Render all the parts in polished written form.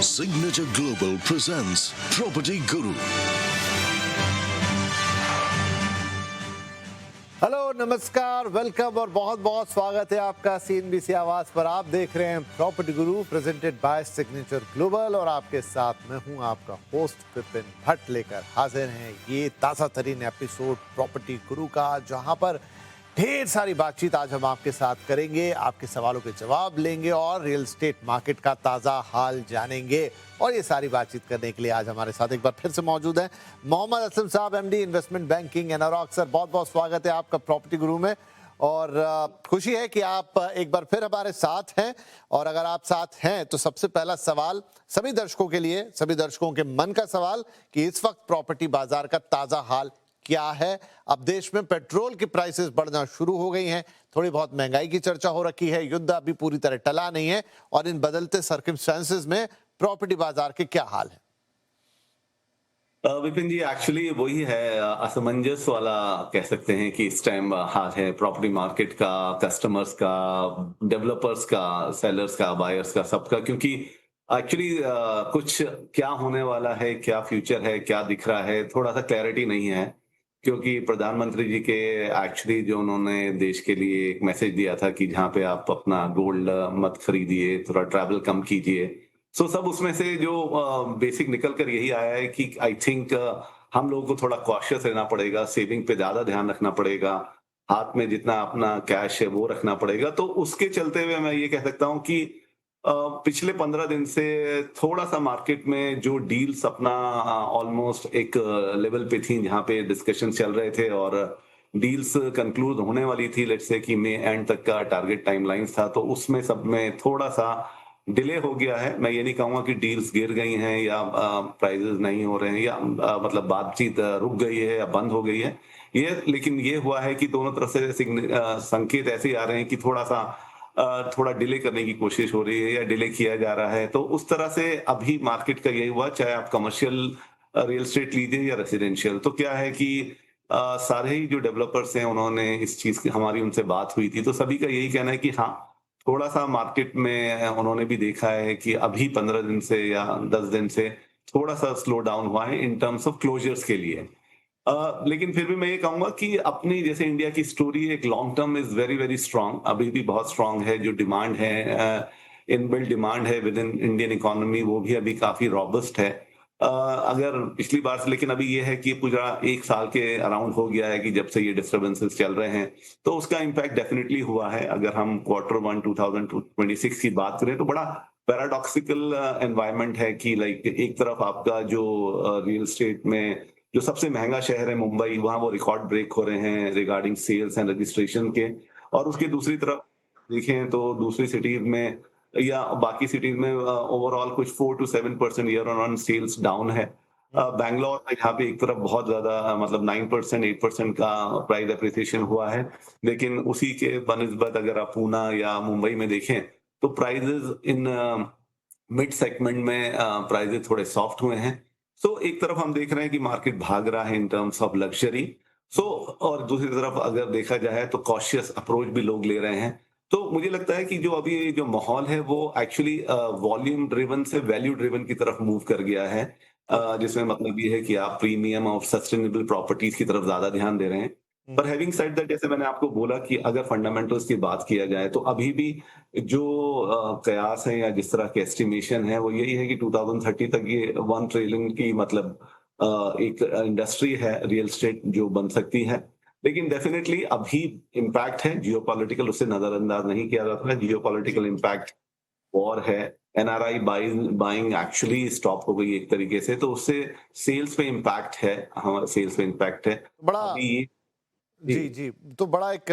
Signature Global presents Property Guru. Hello, नमस्कार, welcome और बहुत बहुत स्वागत है आपका सीएनबीसी आवाज पर। आप देख रहे हैं property Guru presented by signature global और आपके साथ मैं हूं आपका होस्ट विपिन भट्ट लेकर हाजिर हैं ये ताज़ा तरीन एपिसोड प्रॉपर्टी गुरु का, जहां पर ढेर सारी बातचीत आज हम आपके साथ करेंगे, आपके सवालों के जवाब लेंगे और रियल एस्टेट मार्केट का ताज़ा हाल जानेंगे। और ये सारी बातचीत करने के लिए आज हमारे साथ एक बार फिर से मौजूद हैं मोहम्मद असलम साहब, MD investment banking Anarock. Sir, बहुत बहुत स्वागत है आपका प्रॉपर्टी गुरु में और खुशी है कि आप एक बार फिर हमारे साथ हैं। और अगर आप साथ हैं तो सबसे पहला सवाल सभी दर्शकों के लिए, सभी दर्शकों के मन का सवाल कि इस वक्त प्रॉपर्टी बाजार का ताज़ा हाल क्या है। अब देश में पेट्रोल की प्राइसेस बढ़ना शुरू हो गई हैं, थोड़ी बहुत महंगाई की चर्चा हो रखी है, युद्ध अभी पूरी तरह टला नहीं है और इन बदलते सर्कमस्टेंसेस में प्रॉपर्टी बाजार के क्या हाल है? विपिन जी, एक्चुअली वही है, असमंजस वाला कह सकते हैं कि इस टाइम हाल है प्रॉपर्टी मार्केट का, कस्टमर्स का, डेवलपर्स का, सेलर्स का, बायर्स का, सबका। क्योंकि एक्चुअली कुछ क्या होने वाला है, क्या फ्यूचर है, क्या दिख रहा है, थोड़ा सा क्लैरिटी नहीं है। क्योंकि प्रधानमंत्री जी के एक्चुअली जो उन्होंने देश के लिए एक मैसेज दिया था कि जहाँ पे आप अपना गोल्ड मत खरीदिए, थोड़ा ट्रैवल कम कीजिए। सो सब उसमें से जो बेसिक निकल कर यही आया है कि आई थिंक हम लोगों को थोड़ा कॉशियस रहना पड़ेगा, सेविंग पे ज्यादा ध्यान रखना पड़ेगा, हाथ में जितना अपना कैश है वो रखना पड़ेगा। तो उसके चलते हुए मैं ये कह सकता हूँ कि पिछले 15 दिन से थोड़ा सा मार्केट में जो डील्स अपना ऑलमोस्ट एक लेवल पे थी, जहाँ पे डिस्कशन चल रहे थे और डील्स कंक्लूड होने वाली थी, लेट्स से कि मई एंड तक का टारगेट टाइमलाइंस था, तो उसमें सब में थोड़ा सा डिले हो गया है। मैं ये नहीं कहूंगा कि डील्स गिर गई हैं या प्राइजेस नहीं हो रहे हैं या मतलब बातचीत रुक गई है या बंद हो गई है, ये लेकिन ये हुआ है कि दोनों तरफ से संकेत ऐसे आ रहे हैं कि थोड़ा सा थोड़ा डिले करने की कोशिश हो रही है या डिले किया जा रहा है। तो उस तरह से अभी मार्केट का यही हुआ, चाहे आप कमर्शियल रियल एस्टेट लीजिए या रेसिडेंशियल। तो क्या है कि सारे ही जो डेवलपर्स हैं उन्होंने इस चीज की, हमारी उनसे बात हुई थी, तो सभी का यही कहना है कि हाँ, थोड़ा सा मार्केट में उन्होंने भी देखा है कि अभी 15 दिन से या 10 दिन से थोड़ा सा स्लो डाउन हुआ है इन टर्म्स ऑफ क्लोजर्स के लिए। लेकिन फिर भी मैं ये कहूंगा कि अपनी जैसे इंडिया की स्टोरी एक long term is very very strong, अभी भी बहुत स्ट्रांग है। जो डिमांड है, इनबिल्ट डिमांड है विद इन इंडियन इकोनॉमी, वो भी अभी काफी रॉबस्ट है। अगर पिछली बार से, लेकिन अभी ये है कि पूरा एक साल के अराउंड हो गया है कि जब से ये डिस्टर्बेंसेस चल रहे हैं, तो उसका इम्पैक्ट डेफिनेटली हुआ है। अगर हम Q1 2026 की बात करें तो बड़ा पैराडॉक्सिकल एनवायरनमेंट है कि लाइक एक तरफ आपका जो रियल एस्टेट में जो सबसे महंगा शहर है मुंबई, वहां वो रिकॉर्ड ब्रेक हो रहे हैं रिगार्डिंग सेल्स एंड रजिस्ट्रेशन के, और उसके दूसरी तरफ देखें तो दूसरी सिटीज में या बाकी सिटीज में ओवरऑल कुछ 4 to 7% year on sales down है। बैंगलोर में यहाँ पे एक तरफ बहुत ज्यादा मतलब 9% 8% का प्राइस एप्रिसिएशन हुआ है, लेकिन उसी के बनिस्बत अगर आप पूना या मुंबई में देखें तो प्राइजेस इन मिड सेगमेंट में प्राइजेस थोड़े सॉफ्ट हुए हैं। सो एक तरफ हम देख रहे हैं कि मार्केट भाग रहा है इन टर्म्स ऑफ लग्जरी। सो और दूसरी तरफ अगर देखा जाए तो कॉशियस अप्रोच भी लोग ले रहे हैं। तो मुझे लगता है कि जो अभी जो माहौल है वो एक्चुअली वॉल्यूम ड्रिवन से वैल्यू ड्रिवन की तरफ मूव कर गया है, जिसमें मतलब ये है कि आप प्रीमियम और सस्टेनेबल प्रॉपर्टीज की तरफ ज्यादा ध्यान दे रहे हैं। पर हैविंग सेड दैट, जैसे मैंने आपको बोला कि अगर फंडामेंटल्स की बात किया जाए तो अभी भी जो कयास है या जिस तरह के एस्टिमेशन है वो यही है कि 2030 तक ये 1 ट्रिलियन की मतलब एक इंडस्ट्री है रियल एस्टेट जो बन सकती है। लेकिन डेफिनेटली अभी इम्पैक्ट है जियोपॉलिटिकल, उससे नजरअंदाज नहीं किया जाता है। जियोपॉलिटिकल इम्पैक्ट, वॉर है, एनआरआई बाइंग एक्चुअली स्टॉप हो गई एक तरीके से, तो उससे सेल्स पे इम्पैक्ट है, हमारे सेल्स पे इम्पैक्ट है बड़ा अभी ये। जी जी, तो बड़ा एक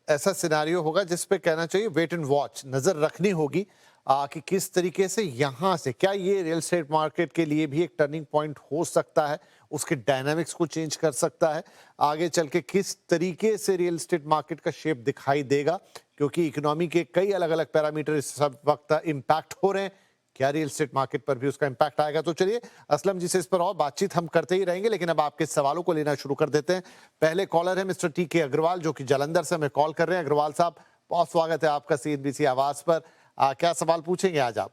ऐसा सिनेरियो होगा जिस पे कहना चाहिए वेट एंड वॉच, नजर रखनी होगी कि किस तरीके से यहाँ से क्या ये रियल एस्टेट मार्केट के लिए भी एक टर्निंग पॉइंट हो सकता है, उसके डायनामिक्स को चेंज कर सकता है, आगे चल के किस तरीके से रियल एस्टेट मार्केट का शेप दिखाई देगा, क्योंकि इकोनॉमी के कई अलग अलग पैरामीटर इस सब वक्त इम्पैक्ट हो रहे हैं। क्या रियल एस्टेट मार्केट पर भी उसका इम्पैक्ट आएगा? तो चलिए असलम जी से इस पर और बातचीत हम करते ही रहेंगे, लेकिन अब आपके सवालों को लेना शुरू कर देते हैं। पहले कॉलर है मिस्टर टी.के. अग्रवाल, जो कि जालंधर से हमें कॉल कर रहे हैं। अग्रवाल साहब, बहुत स्वागत है आपका सीएनबीसी आवाज पर। क्या सवाल पूछेंगे आज आप?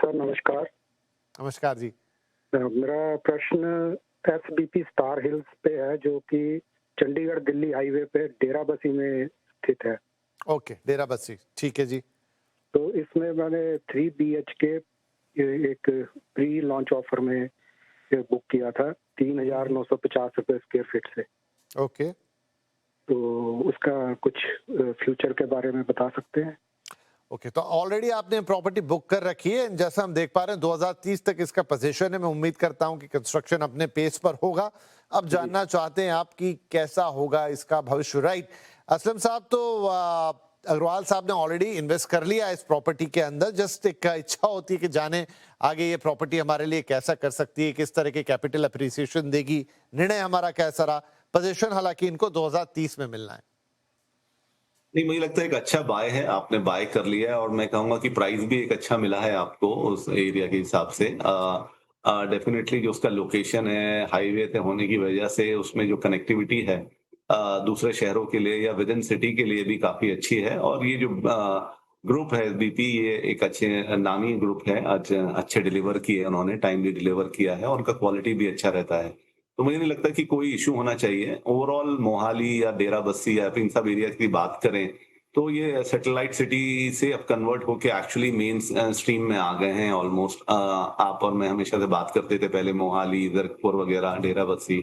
सर, नमस्कार। नमस्कार जी। मेरा प्रश्न एसबीपी स्टार हिल्स पे है, जो कि चंडीगढ़ दिल्ली हाईवे पे डेराबस्सी में स्थित है। ओके, डेराबस्सी, ठीक है जी। तो इसमें मैंने 3 BHK एक प्री लॉन्च ऑफर में ये बुक किया था 3,950 रुपए स्क्वायर फीट से। ओके, तो उसका कुछ फ्यूचर के बारे में बता सकते हैं? ओके, तो ऑलरेडी आपने प्रॉपर्टी बुक कर रखी है। जैसा हम देख पा रहे हैं 2030 तक इसका पोजीशन है। मैं उम्मीद करता हूं कि कंस्ट्रक्शन अपने पेस पर होगा। अब जानना चाहते हैं आप कि कैसा होगा इसका भविष्य, राइट? असलम साहब, तो अग्रवाल साहब ने ऑलरेडी इन्वेस्ट कर लिया इस प्रॉपर्टी के अंदर। जस्ट एक इच्छा होती है कि जाने आगे ये प्रॉपर्टी हमारे लिए कैसा कर सकती है, किस तरह के कैपिटल अप्रिसिएशन देगी, निर्णय हमारा कैसा रहा। पोजीशन हालांकि इनको 2030 में मिलना है। नहीं, मुझे लगता है एक अच्छा बाय है, आपने बाय कर लिया है और मैं कहूंगा कि प्राइस भी एक अच्छा मिला है आपको उस एरिया के हिसाब से। डेफिनेटली जो उसका लोकेशन है हाईवे पे होने की वजह से उसमें जो कनेक्टिविटी है दूसरे शहरों के लिए या विद इन सिटी के लिए भी काफी अच्छी है। और ये जो ग्रुप है बीपी, ये एक अच्छे नामी ग्रुप है। अच्छे डिलीवर किए उन्होंने, टाइमली डिलीवर किया है और उनका क्वालिटी भी अच्छा रहता है। तो मुझे नहीं लगता कि कोई इशू होना चाहिए। ओवरऑल मोहाली या डेराबस्सी या फिर इन सब एरिया की बात करें तो ये सैटेलाइट सिटी से अब कन्वर्ट होके एक्चुअली मेन स्ट्रीम में आ गए हैं ऑलमोस्ट। आप और मैं हमेशा से बात करते थे पहले मोहाली, ज़ीरकपुर वगैरह, डेराबस्सी।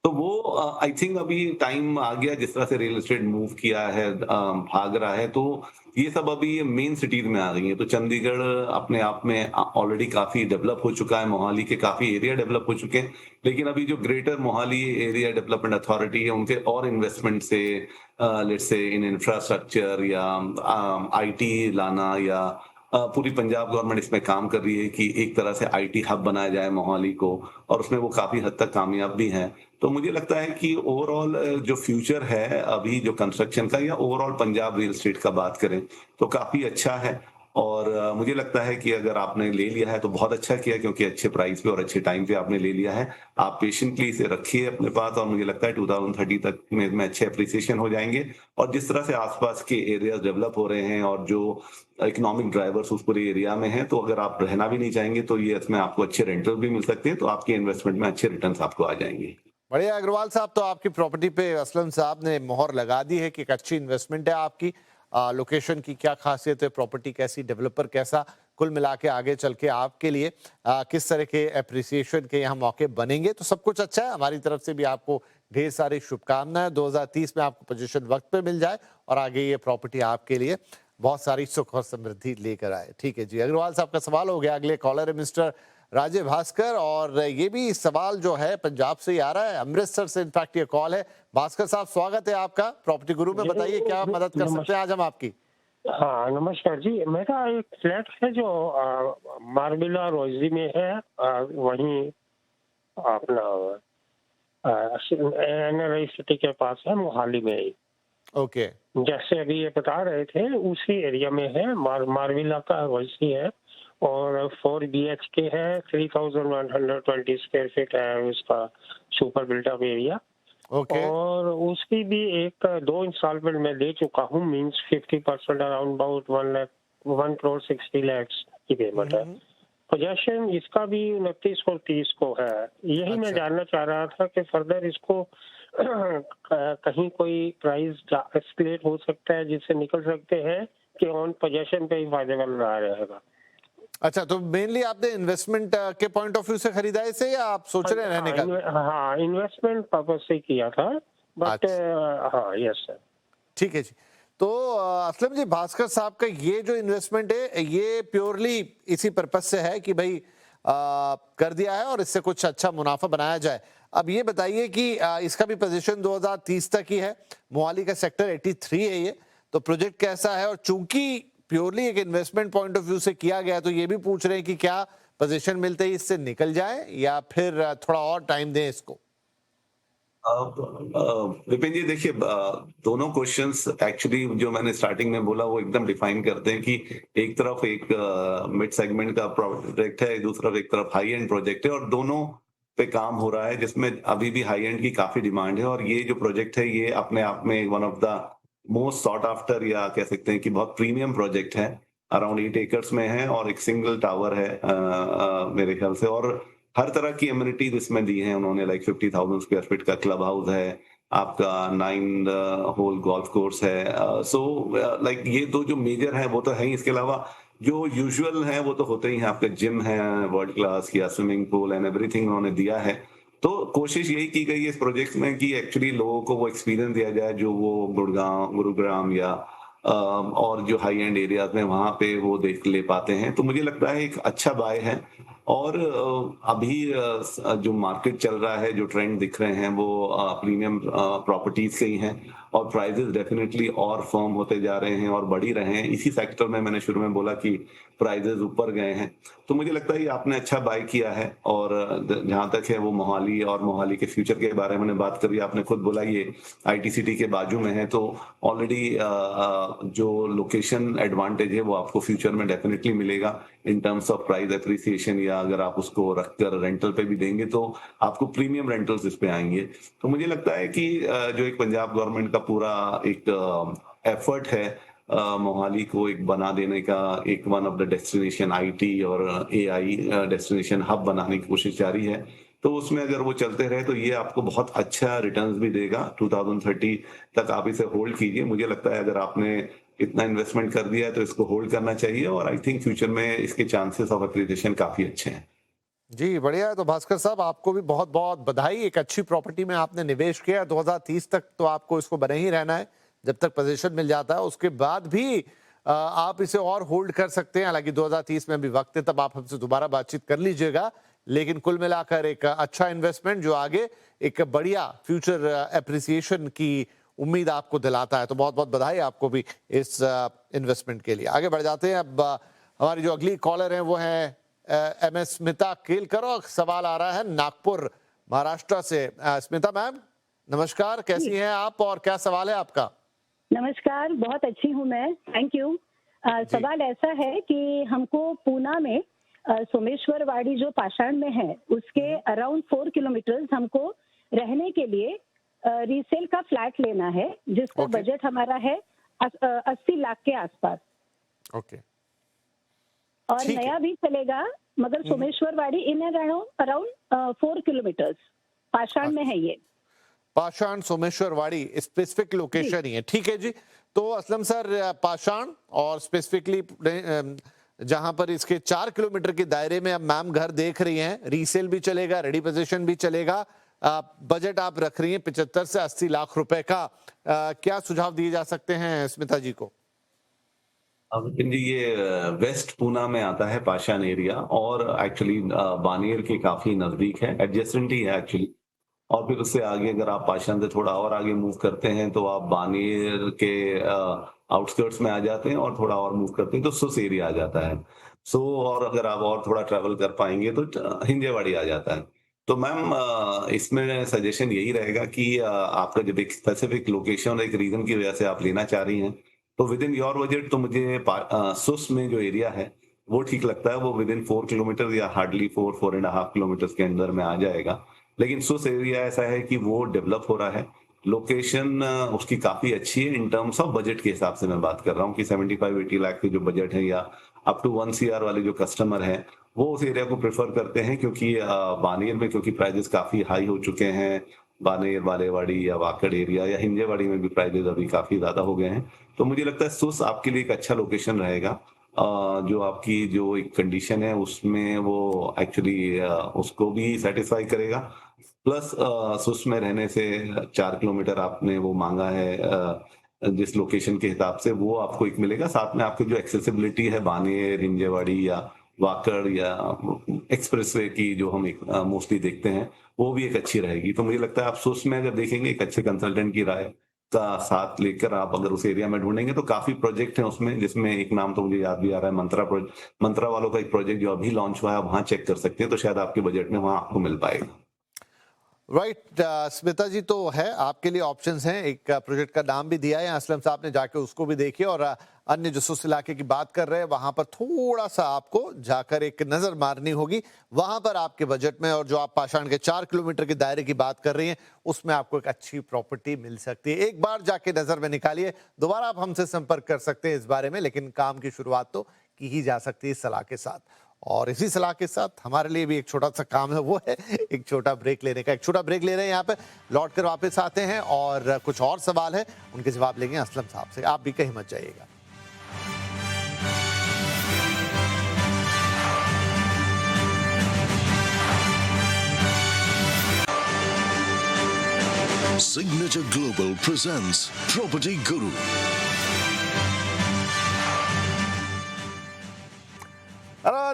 तो वो आई थिंक अभी टाइम आ गया, जिस तरह से रियल एस्टेट मूव किया है, भाग रहा है, तो ये सब अभी मेन सिटीज में आ गई है। तो चंडीगढ़ अपने आप में ऑलरेडी काफी डेवलप हो चुका है, मोहाली के काफी एरिया डेवलप हो चुके हैं, लेकिन अभी जो greater Mohali area development authority है उनके और इन्वेस्टमेंट से लेट्स से इन इंफ्रास्ट्रक्चर या आईटी लाना या पूरी पंजाब गवर्नमेंट इसमें काम कर रही है कि एक तरह से आईटी हब बनाया जाए मोहाली को, और उसमें वो काफी हद तक कामयाब भी हैं। तो मुझे लगता है कि ओवरऑल जो फ्यूचर है अभी जो कंस्ट्रक्शन का या ओवरऑल पंजाब रियल एस्टेट का बात करें तो काफी अच्छा है। और मुझे लगता है कि अगर आपने ले लिया है तो बहुत अच्छा किया, क्योंकि अच्छे प्राइस पे और अच्छे टाइम पे आपने ले लिया है। आप पेशेंटली इसे रखिए अपने पास और मुझे लगता है 2030 तक में अच्छे अप्रिसिएशन हो जाएंगे। और जिस तरह से आसपास के एरियाज डेवलप हो रहे हैं और जो इकोनॉमिक ड्राइवर्स उस पूरे एरिया में हैं, तो अगर आप रहना भी नहीं चाहेंगे तो ये इसमें आपको अच्छे रेंटल भी मिल सकते हैं, तो आपके इन्वेस्टमेंट में अच्छे रिटर्न्स आपको आ जाएंगे। बढ़िया अग्रवाल साहब, तो आपकी प्रॉपर्टी पे असलम साहब ने मोहर लगा दी है कि एक अच्छी इन्वेस्टमेंट है आपकी। लोकेशन की क्या खासियत है, प्रॉपर्टी कैसी, डेवलपर कैसा, कुल मिला के आगे चल के आपके लिए किस तरह के अप्रिसिएशन के यहाँ मौके बनेंगे, तो सब कुछ अच्छा है। हमारी तरफ से भी आपको ढेर सारी शुभकामनाएं। 2030 में आपको पोजीशन वक्त पे मिल जाए और आगे ये प्रॉपर्टी आपके लिए बहुत सारी सुख और समृद्धि लेकर आए। ठीक है जी, अग्रवाल साहब का सवाल हो गया। अगले कॉलर है मिस्टर राजे भास्कर, और ये भी सवाल जो है पंजाब से ही आ रहा है, अमृतसर से इनफैक्ट ये कॉल है। भास्कर साहब, स्वागत है आपका प्रॉपर्टी गुरु में। बताइए क्या मदद कर सकते हैं आज हम आपकी। हाँ, नमस्कार जी। मेरा एक फ्लैट है जो मारबिला रोजी में है, वहीं अपना एनआरआई सिटी के पास है, मोहाली में ही। ओके, जैसे अभी ये बता रहे थे उसी एरिया में है, मारविला का रोजी है, और 4 BHK है, 3120 स्क्वायर फीट है उसका सुपर बिल्टअप एरिया। ओके, और उसकी भी एक 2 इंस्टॉलमेंट में ले चुका हूँ, मींस 50% अराउंड अबाउट 1,60,00,000 की पेमेंट है। पोजेशन इसका भी 29 और 30 को है। यही मैं जानना चाह रहा था कि फर्दर इसको कहीं कोई प्राइस एस्केलेट हो सकता है जिससे निकल सकते हैं कि ऑन पोजेशन पे ही फायदेमंद रहा रहेगा। अच्छा, तो मेनली आपने इन्वेस्टमेंट के पॉइंट ऑफ व्यू से खरीदा है इसे, या आप सोच रहे हैं रहने का? हाँ, इन्वेस्टमेंट पर्पज से किया था, बट हाँ, यस सर। ठीक है जी। तो असलम जी, भास्कर साहब का ये जो इन्वेस्टमेंट है ये प्योरली इसी पर्पज से है कि भाई कर दिया है और इससे कुछ अच्छा मुनाफा बनाया जाए। अब ये बताइए कि इसका भी पोजीशन 2030 तक ही है, मोहाली का सेक्टर 83 है ये, तो प्रोजेक्ट कैसा है? और चूंकि प्योरली एक इन्वेस्टमेंट पॉइंट ऑफ व्यू से किया गया, तो ये भी पूछ रहे हैं कि क्या पोजीशन मिलते ही इससे निकल जाए या फिर थोड़ा और टाइम दें इसको। विपिन जी, देखिए दोनों क्वेश्चंस एक्चुअली जो मैंने स्टार्टिंग में बोला वो एकदम डिफाइन करते हैं कि एक तरफ एक मिड सेगमेंट का प्रोजेक्ट है, दूसरा एक तरफ हाई एंड प्रोजेक्ट है, और दोनों पे काम हो रहा है जिसमें अभी भी हाई एंड की काफी डिमांड है। और ये जो प्रोजेक्ट है ये अपने आप में one of the most sought after या कह सकते हैं कि बहुत प्रीमियम प्रोजेक्ट है। अराउंड 8 एकर्स में है और एक सिंगल टावर है मेरे ख्याल से, और हर तरह की एमिनिटीज इसमें दी हैं उन्होंने, लाइक 50,000 स्क्वायर फीट का क्लब हाउस है, आपका 9 होल गोल्फ कोर्स है। सो लाइक ये दो जो मेजर हैं वो तो है ही, इसके अलावा जो यूजुअल है वो तो होते ही हैं, आपका जिम है वर्ल्ड क्लास या स्विमिंग पूल एंड एवरीथिंग उन्होंने दिया है। तो कोशिश यही की गई है इस प्रोजेक्ट में कि एक्चुअली लोगों को वो एक्सपीरियंस दिया जाए जो वो गुरुग्राम या और जो हाई एंड एरियाज में वहां पे वो देख ले पाते हैं। तो मुझे लगता है एक अच्छा बाय है। और अभी जो मार्केट चल रहा है, जो ट्रेंड दिख रहे हैं वो प्रीमियम प्रॉपर्टीज के ही हैं, और प्राइजेस डेफिनेटली और फर्म होते जा रहे हैं और बढ़ ही रहे हैं। इसी सेक्टर में मैंने शुरू में बोला कि प्राइजेस ऊपर गए हैं, तो मुझे लगता है ये आपने अच्छा बाय किया है। और जहां तक है वो मोहाली और मोहाली के फ्यूचर के बारे में बात करी, आपने खुद बोला ये आईटी सिटी के बाजू में है, तो ऑलरेडी जो लोकेशन एडवांटेज है वो आपको फ्यूचर में डेफिनेटली मिलेगा in terms of price appreciation, या अगर आप उसको रखकर रेंटल पे भी देंगे तो आपको प्रीमियम रेंटल्स इस पे आएंगे। तो मुझे लगता है कि जो एक पंजाब गवर्नमेंट का पूरा एक एफर्ट है मोहाली को एक बना देने का, एक one of the destination IT और एआई डेस्टिनेशन हब बनाने की कोशिश जारी है। तो उसमें अगर वो चलते रहे तो ये आपको बहुत अच्छा रिटर्न्स भी देगा। 2030 तक आप इसे होल्ड कीजिए। मुझे लगता है अगर आपने इतना इन्वेस्टमेंट कर दिया है तो इसको होल्ड करना चाहिए, और आई थिंक फ्यूचर में इसके चांसेस ऑफ एप्रिसिएशन काफी अच्छे हैं। जी बढ़िया है। तो भास्कर साहब आपको भी बहुत बहुत बधाई, एक अच्छी प्रॉपर्टी में आपने निवेश किया। 2030 तक तो आपको इसको बने ही रहना है जब तक पोजीशन मिल जाता है, उसके बाद भी आप इसे और होल्ड कर सकते हैं। हालांकि 2030 में भी वक्त है, तब आप हमसे दोबारा बातचीत कर लीजिएगा। लेकिन कुल मिलाकर एक अच्छा इन्वेस्टमेंट जो आगे एक बढ़िया फ्यूचर एप्रिसिएशन की उम्मीद आपको दिलाता है। तो बहुत बहुत बधाई आपको भी इस इन्वेस्टमेंट के लिए। आगे बढ़ जाते हैं। अब हमारी जो अगली कॉलर है वो है MS स्मिता केलकर, और सवाल आ रहा है नागपुर महाराष्ट्र से। स्मिता मैम नमस्कार, कैसी हैं आप और क्या सवाल है आपका? नमस्कार, बहुत अच्छी हूँ मैं, थैंक यू। सवाल ऐसा है कि हमको पूना में सोमेश्वरवाड़ी जो पाषाण में है उसके अराउंड 4 किलोमीटर हमको रहने के लिए रीसेल का फ्लैट लेना है, जिसका बजट हमारा है 80 लाख के आसपास। ओके। और नया भी चलेगा, मगर सोमेश्वरवाड़ी इन अराउंड 4 किलोमीटर पाषाण में है ये। पाषाण सोमेश्वरवाड़ी स्पेसिफिक लोकेशन ही है, ठीक है जी। तो असलम सर पाषाण और स्पेसिफिकली जहां पर इसके 4 किलोमीटर के दायरे में अब मैम घर देख रही हैं, रीसेल भी चलेगा, रेडी पोजीशन भी चलेगा, बजट आप रख रही हैं 75 से 80 लाख रुपए का। क्या सुझाव दिए जा सकते हैं स्मिता जी को? विपिन जी, ये वेस्ट पूना में आता है पाषाण एरिया, और एक्चुअली बानेर के काफी नजदीक है, एडजेसेंट ही है एक्चुअली। और फिर उससे आगे अगर आप पाषाण से थोड़ा और आगे मूव करते हैं तो आप बानेर के आउटस्कर्ट्स में आ जाते हैं, और थोड़ा और मूव करते हैं तो सुस एरिया आ जाता है। सो और अगर आप और थोड़ा ट्रेवल कर पाएंगे तो हिंजेवाड़ी आ जाता है। तो मैम इसमें सजेशन यही रहेगा कि आपका जब एक स्पेसिफिक लोकेशन और एक रीजन की वजह से आप लेना चाह रही हैं तो विद इन योर बजट तो मुझे सुस में जो एरिया है वो ठीक लगता है। वो विद इन 4 किलोमीटर या हार्डली 4.5 किलोमीटर के अंदर में आ जाएगा। लेकिन सुस एरिया ऐसा है कि वो डेवलप हो रहा है, लोकेशन उसकी काफी अच्छी है। इन टर्म्स ऑफ बजट के हिसाब से मैं बात कर रहा हूँ कि 75-80 लाख के जो बजट है या अप टू 1 CR वाले जो कस्टमर है वो उस एरिया को प्रेफर करते हैं, क्योंकि बानेर में क्योंकि प्राइजेस काफी हाई हो चुके हैं, बानेर बालेवाड़ी या वाकड़ एरिया या हिंजेवाड़ी में भी प्राइजेस अभी काफी ज्यादा हो गए हैं। तो मुझे लगता है सुस आपके लिए एक अच्छा लोकेशन रहेगा। जो आपकी जो एक कंडीशन है उसमें वो एक्चुअली उसको भी सेटिस्फाई करेगा। प्लस सुस में रहने से 4 किलोमीटर आपने वो मांगा है जिस लोकेशन के हिसाब से, वो आपको एक मिलेगा। साथ में आपकी जो एक्सेसिबिलिटी है बानेर, हिंजेवाड़ी या वाकड़ या एक्सप्रेसवे की जो हम मोस्टली देखते हैं वो भी एक अच्छी रहेगी। तो मुझे लगता है आप सुस में अगर देखेंगे एक अच्छे कंसल्टेंट की राय का साथ लेकर आप अगर उस एरिया में ढूंढेंगे तो काफी प्रोजेक्ट हैं उसमें, जिसमें एक नाम तो मुझे याद भी आ रहा है, मंत्रा वालों का एक प्रोजेक्ट जो अभी लॉन्च हुआ है, वहां चेक कर सकते हैं, तो शायद आपके बजट में वहां आपको मिल पाएगा। राइट स्मिता जी, तो है आपके लिए ऑप्शंस हैं, एक प्रोजेक्ट का नाम भी दिया है असलम साहब ने, जाके उसको भी देखिए और अन्य जो उस इलाके की बात कर रहे हैं वहां पर थोड़ा सा आपको जाकर एक नजर मारनी होगी। वहां पर आपके बजट में और जो आप पाषाण के 4 किलोमीटर के दायरे की बात कर रही हैं उसमें आपको एक अच्छी प्रॉपर्टी मिल सकती है। एक बार जाके नजर में निकालिए, दोबारा आप हमसे संपर्क कर सकते हैं इस बारे में, लेकिन काम की शुरुआत तो की ही जा सकती है इस सलाह के साथ। और इसी सलाह के साथ हमारे लिए भी एक छोटा सा काम है, वो है एक छोटा ब्रेक लेने का। एक छोटा ब्रेक ले रहे हैं यहाँ पे, लौट कर वापस आते हैं और कुछ और सवाल है उनके जवाब लेंगे असलम साहब से। आप भी कहीं मत जाइएगा। Signature Global presents Property Guru.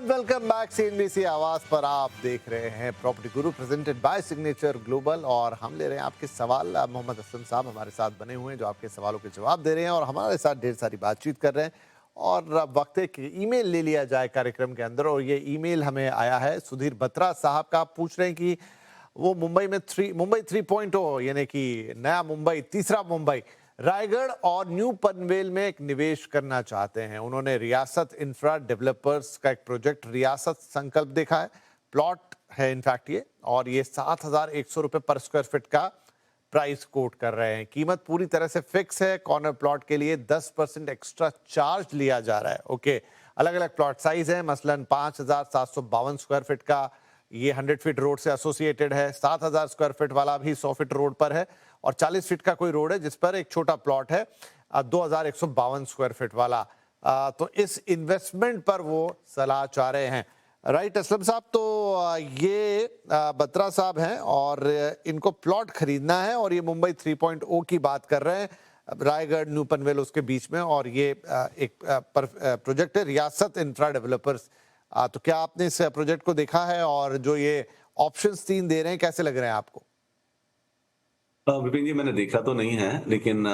Welcome back. CNBC आवाज पर आप देख रहे हैं property Guru presented by signature global और हम ले रहे हैं आपके सवाल। मोहम्मद असलम साहब हमारे साथ बने हुए हैं जो आपके सवालों के जवाब दे रहे हैं और हमारे साथ ढेर सारी बातचीत कर रहे हैं। और अब वक्त है कि ईमेल ले लिया जाए कार्यक्रम के अंदर, और ये ईमेल हमें आया है सुधीर बत्रा साहब का। आप पूछ रहे हैं कि वो मुंबई 3.0 यानी कि नया मुंबई, तीसरा मुंबई, रायगढ़ और न्यू पनवेल में एक निवेश करना चाहते हैं। उन्होंने रियासत इंफ्रा डेवलपर्स का एक प्रोजेक्ट रियासत संकल्प देखा है, प्लॉट है इनफैक्ट ये, और ये 7,100 रुपए पर स्क्वायर फीट का प्राइस कोट कर रहे हैं। कीमत पूरी तरह से फिक्स है। कॉर्नर प्लॉट के लिए 10% एक्स्ट्रा चार्ज लिया जा रहा है। ओके, अलग अलग प्लॉट साइज है, मसलन 5,752 स्क्वायर फीट का ये 100 फीट रोड से एसोसिएटेड है, 7,000 स्क्वायर फीट वाला भी 100 फीट रोड पर है, और 40 फीट का कोई रोड है जिस पर एक छोटा प्लॉट है 2,152 स्क्वायर फीट वाला। तो इस इन्वेस्टमेंट पर वो सलाह चाह रहे हैं। राइट असलम साहब, तो ये बत्रा साहब हैं और इनको प्लॉट खरीदना है और ये मुंबई 3.0 की बात कर रहे हैं, रायगढ़ न्यू पनवेल उसके बीच में, और ये एक प्रोजेक्ट है रियासत इंफ्रा डेवलपर्स। तो क्या आपने इस प्रोजेक्ट को देखा है और जो ये ऑप्शंस 3 दे रहे हैं कैसे लग रहे हैं आपको? विपिन जी, मैंने देखा तो नहीं है, लेकिन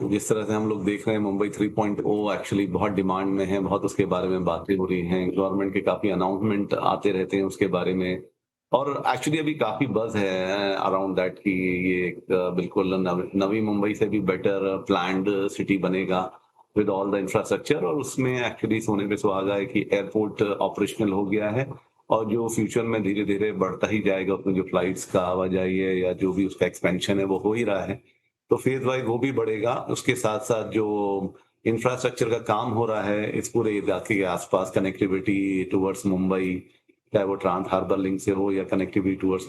जिस तरह से हम लोग देख रहे हैं मुंबई 3.0 एक्चुअली बहुत डिमांड में है, बहुत उसके बारे में बातें हो रही हैं, गवर्नमेंट के काफी अनाउंसमेंट आते रहते हैं उसके बारे में, और एक्चुअली अभी काफी बज है अराउंड दैट कि ये एक बिल्कुल नवी मुंबई से भी बेटर प्लान्ड सिटी बनेगा विद ऑल द इंफ्रास्ट्रक्चर। और उसमें एक्चुअली सोने पे सुहागा है कि एयरपोर्ट ऑपरेशनल हो गया है और जो फ्यूचर में धीरे धीरे बढ़ता ही जाएगा, उसमें जो फ्लाइट्स का आवाजाही है या जो भी उसका एक्सपेंशन है वो हो ही रहा है, तो फेज वाइज वो भी बढ़ेगा। उसके साथ साथ जो इंफ्रास्ट्रक्चर का काम हो रहा है इस पूरे इलाके के आसपास, कनेक्टिविटी टुवर्ड्स मुंबई, चाहे वो ट्रांस हार्बर लिंक से हो या connectivity towards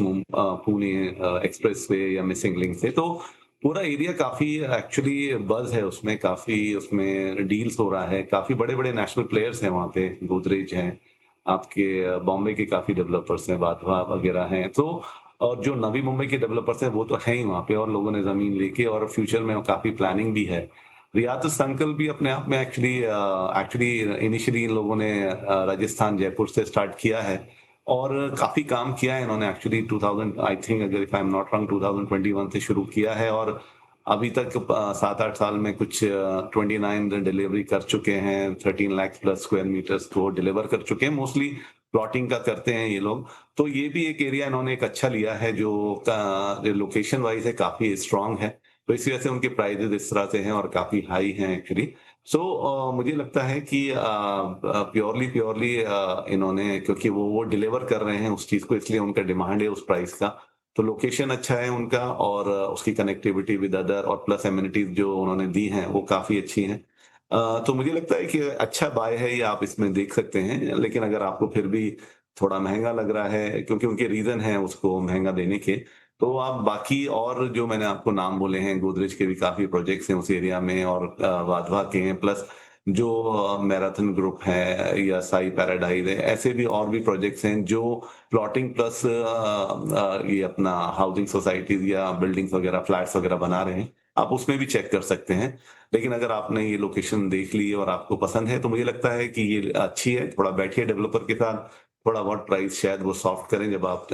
Pune express way या मिसिंग लिंक से, तो पूरा एरिया काफी एक्चुअली बज है उसमें, काफी उसमें डील्स हो रहा है, काफी बड़े बड़े नेशनल प्लेयर्स हैं वहाँ पे, गोदरेज हैं, आपके बॉम्बे के काफी डेवलपर्स हैं, वाधवा वगैरह हैं, तो और जो नवी मुंबई के डेवलपर्स हैं वो तो है ही वहाँ पे, और लोगों ने जमीन लेके और फ्यूचर में काफी प्लानिंग भी है। रियासत संकल्प भी अपने आप में एक्चुअली इनिशियली इन लोगों ने राजस्थान जयपुर से स्टार्ट किया है और काफी काम किया है इन्होंने। एक्चुअली 2000 आई थिंक, अगर if I am not wrong, 2021 से शुरू किया है और अभी तक 7-8 साल में कुछ 29 डिलीवरी कर चुके हैं, 13 लाख प्लस स्क्वायर मीटर्स को डिलीवर कर चुके हैं। मोस्टली प्लॉटिंग का करते हैं ये लोग, तो ये भी एक एरिया इन्होंने एक अच्छा लिया है जो लोकेशन वाइज है, काफी स्ट्रांग है, तो इसी वजह से उनके प्राइजेस इस तरह से हैं और काफी हाई हैं एक्चुअली। सो मुझे लगता है कि प्योरली इन्होंने, क्योंकि वो डिलीवर कर रहे हैं उस चीज को, इसलिए उनका डिमांड है उस प्राइस का, तो लोकेशन अच्छा है उनका और उसकी कनेक्टिविटी विद अदर और प्लस एमिनिटीज जो उन्होंने दी हैं वो काफी अच्छी हैं। तो मुझे लगता है कि अच्छा बाय है ये, आप इसमें देख सकते हैं। लेकिन अगर आपको फिर भी थोड़ा महंगा लग रहा है, क्योंकि उनके रीजन है उसको महंगा देने के, तो आप बाकी और जो मैंने आपको नाम बोले हैं, गोदरेज के भी काफी प्रोजेक्ट्स हैं उस एरिया में और वाधवा के हैं, प्लस जो मैराथन ग्रुप है या साई पैराडाइज है, ऐसे भी और भी प्रोजेक्ट्स हैं जो प्लॉटिंग प्लस ये अपना हाउसिंग सोसाइटीज या बिल्डिंग्स वगैरह, फ्लैट्स वगैरह बना रहे हैं, आप उसमें भी चेक कर सकते हैं। लेकिन अगर आपने ये लोकेशन देख ली और आपको पसंद है तो मुझे लगता है कि ये अच्छी है। थोड़ा बैठिए डेवलपर के साथ, थोड़ा बहुत प्राइस शायद वो सॉफ्ट करें, जब आप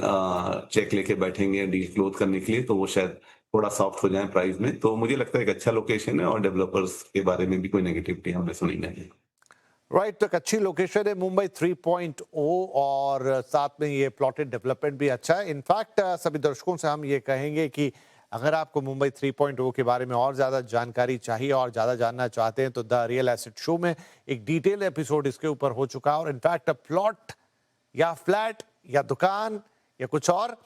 चेक लेके बैठेंगे डील क्लोज करने के लिए तो वो शायद थोड़ा सॉफ्ट हो जाए प्राइस में। तो मुझे लगता है एक अच्छा लोकेशन है और डेवलपर्स के बारे में भी कोई नेगेटिविटी हमने सुनी नहीं है। राइट, तो एक अच्छी लोकेशन है मुंबई 3.0 और साथ में ये प्लॉटेड डेवलपमेंट भी अच्छा है। इनफैक्ट सभी दर्शकों से हम ये कहेंगे कि अगर आपको मुंबई 3.0 के बारे में और ज़्यादा जानकारी चाहिए और ज़्यादा जानना चाहते हैं तो द रियल एसेट शो में एक डिटेल एपिसोड इसके ऊपर हो चुका है। और इनफैक्ट प्लॉट या फ्लैट या दुकान या कुछ और,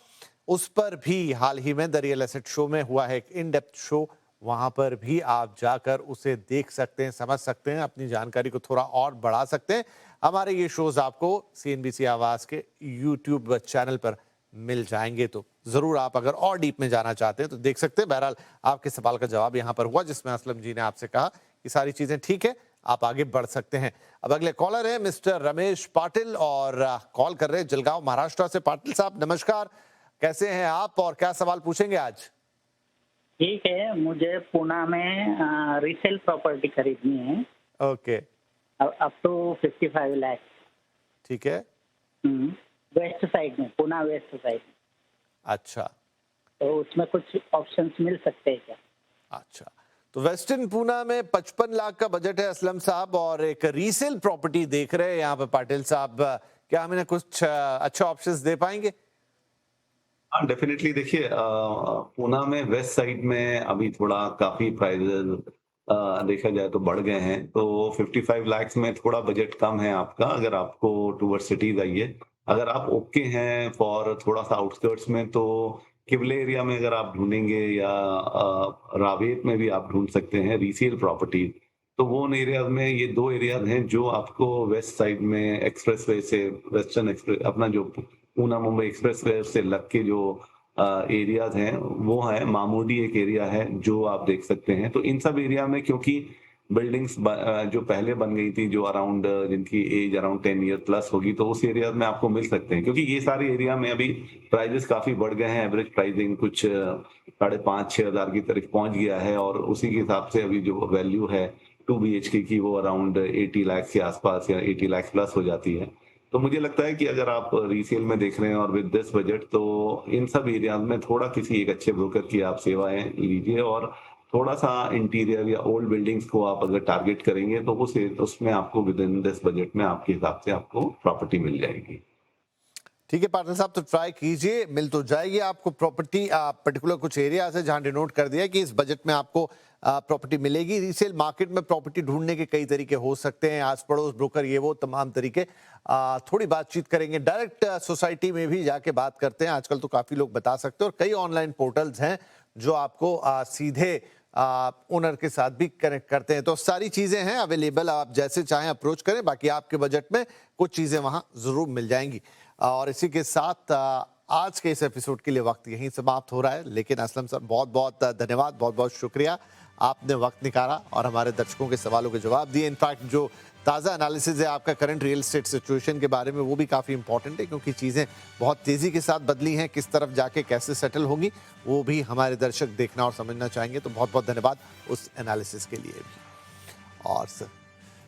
उस पर भी हाल ही में द रियल एसेट शो में हुआ है एक इन डेप्थ शो। वहां पर भी आप जाकर उसे देख सकते हैं, समझ सकते हैं, अपनी जानकारी को थोड़ा और बढ़ा सकते हैं। हमारे ये शोज आपको CNBC आवाज के YouTube चैनल पर मिल जाएंगे, तो जरूर आप अगर और डीप में जाना चाहते हैं तो देख सकते हैं। बहरहाल आपके सवाल का जवाब यहाँ पर हुआ, जिसमें असलम जी ने आपसे कहा कि सारी चीजें ठीक है, आप आगे बढ़ सकते हैं। अब अगले कॉलर है मिस्टर रमेश पाटिल और कॉल कर रहे हैं जलगांव महाराष्ट्र से। पाटिल साहब नमस्कार, कैसे हैं आप और क्या सवाल पूछेंगे आज? ठीक है, मुझे पुणे में रीसेल प्रॉपर्टी खरीदनी है। Okay, up to 55 lakh. ठीक है। वेस्ट साइड में, पुणे वेस्ट साइड। अच्छा, तो उसमें कुछ ऑप्शंस मिल सकते हैं क्या? अच्छा, तो वेस्टर्न पुणे में 55 लाख का बजट है असलम साहब और एक रीसेल प्रॉपर्टी देख रहे हैं यहाँ पे पाटिल साहब, क्या हमें कुछ अच्छे ऑप्शंस दे पाएंगे? हाँ, डेफिनेटली। देखिए, पूना में वेस्ट साइड में अभी थोड़ा काफी प्राइजेस देखा जाए तो बढ़ गए हैं, तो 55 लाख में थोड़ा बजट कम है आपका। अगर आपको टूवर्ड सिटीज आइए, अगर आप ओके हैं फॉर थोड़ा सा आउटस्कर्ट्स में, तो किबले एरिया में अगर आप ढूंढेंगे या रावेत में भी आप ढूंढ सकते हैं रीसेल प्रॉपर्टी। तो वो उन एरियाज में ये दो एरियाज हैं जो आपको वेस्ट साइड में एक्सप्रेसवे से, वेस्टर्न एक्सप्रेस अपना जो पूना मुंबई एक्सप्रेसवे से लग के जो एरियाज हैं वो है। मामूडी एक एरिया है जो आप देख सकते हैं। तो इन सब एरिया में क्योंकि बिल्डिंग्स जो पहले बन गई थी, जो अराउंड जिनकी एज अराउंड 10 ईयर प्लस होगी, तो उस एरिया में आपको मिल सकते हैं। क्योंकि ये सारे एरिया में अभी प्राइजेस काफी बढ़ गए हैं, एवरेज प्राइसिंग कुछ 5,500-6 हजार की तरफ पहुंच गया है, और उसी के हिसाब से अभी जो वैल्यू है 2 BHK की वो अराउंड 80 लाख के आसपास या 80 लाख प्लस हो जाती है। तो मुझे लगता है कि अगर आप रीसेल में देख रहे हैं और विद दिस बजट, तो इन सब एरियाज में थोड़ा किसी एक अच्छे ब्रोकर की आप सेवाएं लीजिए, और थोड़ा सा इंटीरियर या ओल्ड बिल्डिंग्स को आप अगर टारगेट करेंगे तो उसमें आपको विद इन दिस बजट में आपके हिसाब से आपको प्रॉपर्टी मिल जाएगी। ठीक है पाटिल साहब, तो ट्राई कीजिए, मिल तो जाएगी आपको प्रॉपर्टी। पर्टिकुलर कुछ एरिया है जहां डिनोट कर दिया कि इस बजट में आपको प्रॉपर्टी मिलेगी। रीसेल मार्केट में प्रॉपर्टी ढूंढने के कई तरीके हो सकते हैं, आस पड़ोस ब्रोकर ये वो तमाम तरीके। थोड़ी बातचीत करेंगे, डायरेक्ट सोसाइटी में भी जाके बात करते हैं। आजकल तो काफी लोग बता सकते हैं, और कई ऑनलाइन पोर्टल्स हैं जो आपको सीधे ओनर के साथ भी कनेक्ट करते हैं। तो सारी चीजें हैं अवेलेबल, आप जैसे चाहें अप्रोच करें। बाकी आपके बजट में कुछ चीजें वहां जरूर मिल जाएंगी। और इसी के साथ आज के इस एपिसोड के लिए वक्त यहीं समाप्त हो रहा है। लेकिन असलम सर, बहुत बहुत धन्यवाद, बहुत बहुत शुक्रिया, आपने वक्त निकाला और हमारे दर्शकों के सवालों के जवाब दिए। इनफैक्ट जो ताज़ा एनालिसिस है आपका करंट रियल एस्टेट सिचुएशन के बारे में, वो भी काफ़ी इंपॉर्टेंट है, क्योंकि चीज़ें बहुत तेज़ी के साथ बदली हैं। किस तरफ जाके कैसे सेटल होंगी वो भी हमारे दर्शक देखना और समझना चाहेंगे। तो बहुत बहुत धन्यवाद उस एनालिसिस के लिए भी। और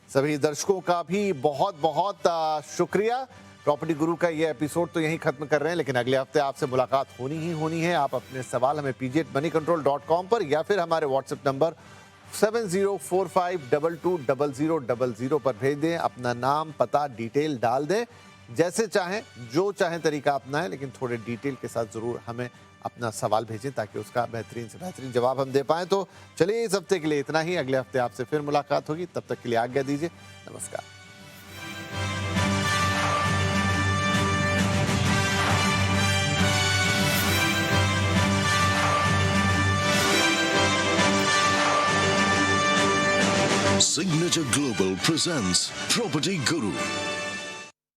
सभी दर्शकों का भी बहुत बहुत शुक्रिया। प्रॉपर्टी गुरु का ये एपिसोड तो यहीं खत्म कर रहे हैं, लेकिन अगले हफ्ते आपसे मुलाकात होनी ही होनी है। आप अपने सवाल हमें pg@moneycontrol.com पर या फिर हमारे व्हाट्सएप नंबर 7045220000 पर भेज दें। अपना नाम, पता, डिटेल डाल दें, जैसे चाहें, जो चाहें तरीका अपनाएं, लेकिन थोड़े डिटेल के साथ जरूर हमें अपना सवाल भेजें ताकि उसका बेहतरीन से बेहतरीन जवाब हम दे पाएं। तो चलिए, इस हफ्ते के लिए इतना ही। अगले हफ्ते आपसे फिर मुलाकात होगी, तब तक के लिए आज्ञा दीजिए। नमस्कार। Signature Global presents Property Guru.